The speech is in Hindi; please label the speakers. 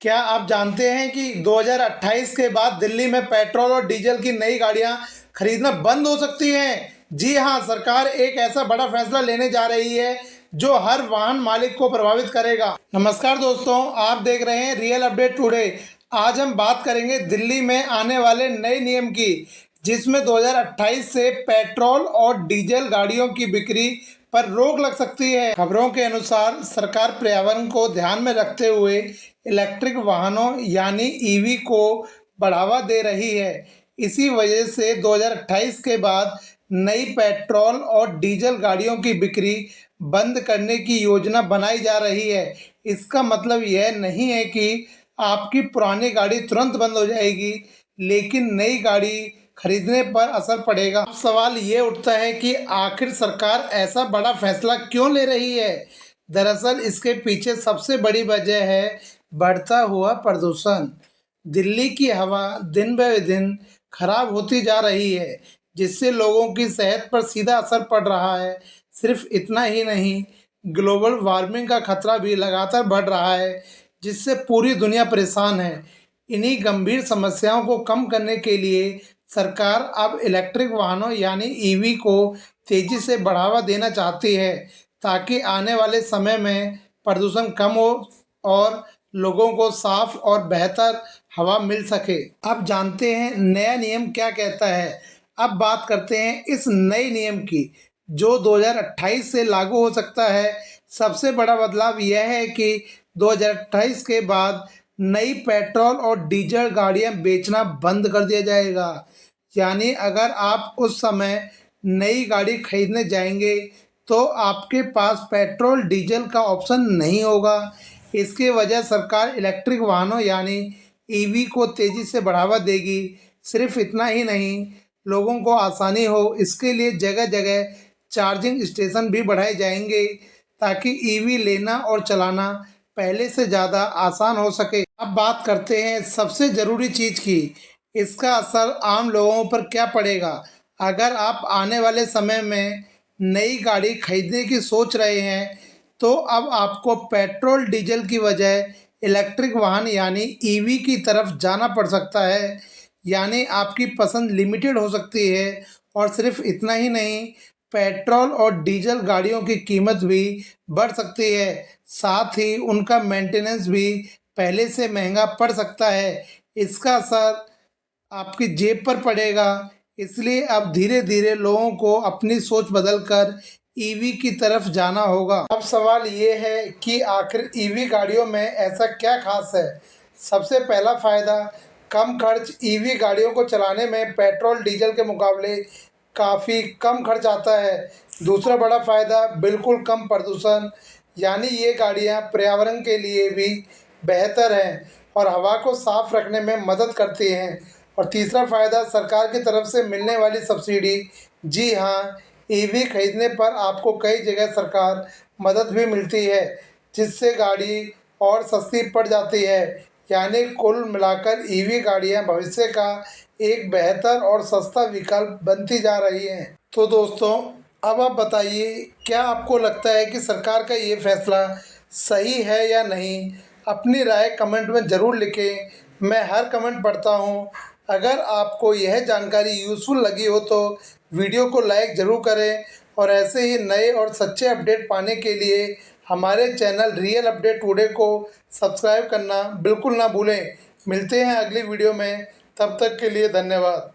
Speaker 1: क्या आप जानते हैं कि 2028 के बाद दिल्ली में पेट्रोल और डीजल की नई गाड़ियां खरीदना बंद हो सकती हैं? जी हां, सरकार एक ऐसा बड़ा फैसला लेने जा रही है जो हर वाहन मालिक को प्रभावित करेगा। नमस्कार दोस्तों, आप देख रहे हैं रियल अपडेट टुडे। आज हम बात करेंगे दिल्ली में आने वाले नए नियम की, जिसमें 2028 से पेट्रोल और डीजल गाड़ियों की बिक्री पर रोक लग सकती है। खबरों के अनुसार सरकार पर्यावरण को ध्यान में रखते हुए इलेक्ट्रिक वाहनों यानी ईवी को बढ़ावा दे रही है। इसी वजह से 2028 के बाद नई पेट्रोल और डीजल गाड़ियों की बिक्री बंद करने की योजना बनाई जा रही है। इसका मतलब यह नहीं है कि आपकी पुरानी गाड़ी तुरंत बंद हो जाएगी, लेकिन नई गाड़ी खरीदने पर असर पड़ेगा। अब सवाल ये उठता है कि आखिर सरकार ऐसा बड़ा फैसला क्यों ले रही है? दरअसल इसके पीछे सबसे बड़ी वजह है बढ़ता हुआ प्रदूषण। दिल्ली की हवा दिन ब दिन खराब होती जा रही है, जिससे लोगों की सेहत पर सीधा असर पड़ रहा है। सिर्फ इतना ही नहीं, ग्लोबल वार्मिंग का खतरा भी लगातार बढ़ रहा है, जिससे पूरी दुनिया परेशान है। इन्हीं गंभीर समस्याओं को कम करने के लिए सरकार अब इलेक्ट्रिक वाहनों यानी ईवी को तेजी से बढ़ावा देना चाहती है, ताकि आने वाले समय में प्रदूषण कम हो और लोगों को साफ और बेहतर हवा मिल सके। अब जानते हैं नया नियम क्या कहता है। अब बात करते हैं इस नए नियम की, जो 2028 से लागू हो सकता है। सबसे बड़ा बदलाव यह है कि 2028 के बाद नई पेट्रोल और डीजल गाड़ियां बेचना बंद कर दिया जाएगा। यानी अगर आप उस समय नई गाड़ी खरीदने जाएंगे तो आपके पास पेट्रोल डीजल का ऑप्शन नहीं होगा। इसकी वजह सरकार इलेक्ट्रिक वाहनों यानी ईवी को तेज़ी से बढ़ावा देगी। सिर्फ इतना ही नहीं, लोगों को आसानी हो इसके लिए जगह जगह चार्जिंग स्टेशन भी बढ़ाए जाएंगे, ताकि ईवी लेना और चलाना पहले से ज़्यादा आसान हो सके। अब बात करते हैं सबसे ज़रूरी चीज़ की, इसका असर आम लोगों पर क्या पड़ेगा। अगर आप आने वाले समय में नई गाड़ी खरीदने की सोच रहे हैं, तो अब आपको पेट्रोल डीजल की बजाय इलेक्ट्रिक वाहन यानी ईवी की तरफ जाना पड़ सकता है। यानी आपकी पसंद लिमिटेड हो सकती है। और सिर्फ इतना ही नहीं, पेट्रोल और डीजल गाड़ियों की कीमत भी बढ़ सकती है। साथ ही उनका मेंटेनेंस भी पहले से महंगा पड़ सकता है। इसका असर आपकी जेब पर पड़ेगा। इसलिए अब धीरे धीरे लोगों को अपनी सोच बदलकर ईवी की तरफ जाना होगा। अब सवाल ये है कि आखिर ईवी गाड़ियों में ऐसा क्या खास है। सबसे पहला फ़ायदा, कम खर्च। ईवी गाड़ियों को चलाने में पेट्रोल डीजल के मुकाबले काफ़ी कम खर्च आता है। दूसरा बड़ा फ़ायदा, बिल्कुल कम प्रदूषण। यानी ये गाड़ियाँ पर्यावरण के लिए भी बेहतर हैं और हवा को साफ रखने में मदद करती हैं। और तीसरा फ़ायदा, सरकार की तरफ से मिलने वाली सब्सिडी। जी हाँ, ईवी खरीदने पर आपको कई जगह सरकार मदद भी मिलती है, जिससे गाड़ी और सस्ती पड़ जाती है। यानी कुल मिलाकर ईवी गाड़ियाँ भविष्य का एक बेहतर और सस्ता विकल्प बनती जा रही हैं। तो दोस्तों, अब आप बताइए, क्या आपको लगता है कि सरकार का ये फैसला सही है या नहीं? अपनी राय कमेंट में ज़रूर लिखें। मैं हर कमेंट पढ़ता हूँ। अगर आपको यह जानकारी यूज़फुल लगी हो तो वीडियो को लाइक ज़रूर करें, और ऐसे ही नए और सच्चे अपडेट पाने के लिए हमारे चैनल रियल अपडेट टुडे को सब्सक्राइब करना बिल्कुल ना भूलें। मिलते हैं अगली वीडियो में, तब तक के लिए धन्यवाद।